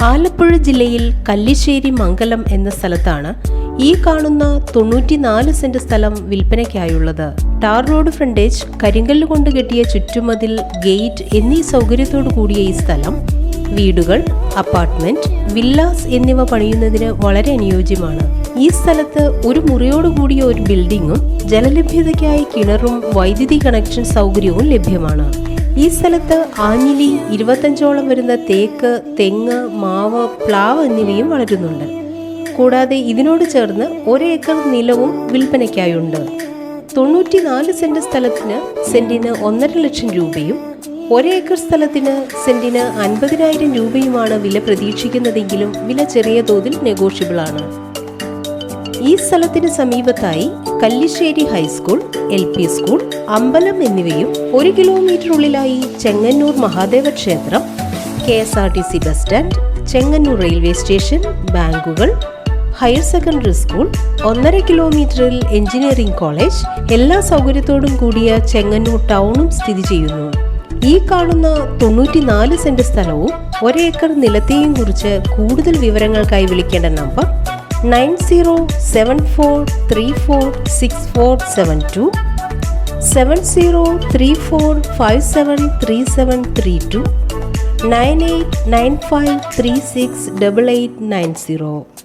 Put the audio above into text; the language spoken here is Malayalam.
ആലപ്പുഴ ജില്ലയിൽ കല്ലിശ്ശേരി മംഗലം എന്ന സ്ഥലത്താണ് ഈ കാണുന്ന 94 സെന്റ് സ്ഥലം വിൽപ്പനയ്ക്കായുള്ളത്. ടാർ റോഡ് ഫ്രണ്ടേജ്, കരിങ്കല്ല് കൊണ്ട് കെട്ടിയ ചുറ്റുമതിൽ, ഗേറ്റ് എന്നീ സൗകര്യത്തോടു കൂടിയ ഈ സ്ഥലം വീടുകൾ, അപ്പാർട്ട്മെന്റ്, വില്ലാസ് എന്നിവ പണിയുന്നതിന് വളരെ അനുയോജ്യമാണ്. ഈ സ്ഥലത്ത് ഒരു മുറിയോടുകൂടിയ ഒരു ബിൽഡിങ്ങും ജലലഭ്യതയ്ക്കായി കിണറും വൈദ്യുതി കണക്ഷൻ സൗകര്യവും ലഭ്യമാണ്. ഈ സ്ഥലത്ത് ആഞ്ഞിലി, 25ഓളം വരുന്ന തേക്ക്, തെങ്ങ്, മാവ്, പ്ലാവ് എന്നിവയും വളരുന്നുണ്ട്. കൂടാതെ ഇതിനോട് ചേർന്ന് 1 ഏക്കർ നിലവും വിൽപ്പനയ്ക്കായുണ്ട്. 94 സെന്റ് സ്ഥലത്തിന് സെന്റിന് 1.5 ലക്ഷം രൂപയും 1 ഏക്കർ സ്ഥലത്തിന് സെന്റിന് 50,000 രൂപയുമാണ് വില പ്രതീക്ഷിക്കുന്നതെങ്കിലും വില ചെറിയ തോതിൽ നെഗോഷ്യബിൾ ആണ്. ഈ സ്ഥലത്തിന് സമീപത്തായി കല്ലിശ്ശേരി ഹൈസ്കൂൾ, LP സ്കൂൾ, അമ്പലം എന്നിവയും 1 കിലോമീറ്ററുള്ളിലായി ചെങ്ങന്നൂർ മഹാദേവ ക്ഷേത്രം, KSRTC bus stand, Chengannur railway station, ബാങ്കുകൾ, ഹയർ സെക്കൻഡറി സ്കൂൾ, 1.5 കിലോമീറ്ററിൽ എഞ്ചിനീയറിംഗ് കോളേജ്, എല്ലാ സൗകര്യത്തോടും കൂടിയ ചെങ്ങന്നൂർ ടൗണും സ്ഥിതി ചെയ്യുന്നു. ഈ കാണുന്ന 94 സെന്റ് സ്ഥലവും 1 ഏക്കർ നിലത്തെയും കുറിച്ച് കൂടുതൽ വിവരങ്ങൾക്കായി വിളിക്കേണ്ട നമ്പർ 9074346472, 7034573732, 9895368890.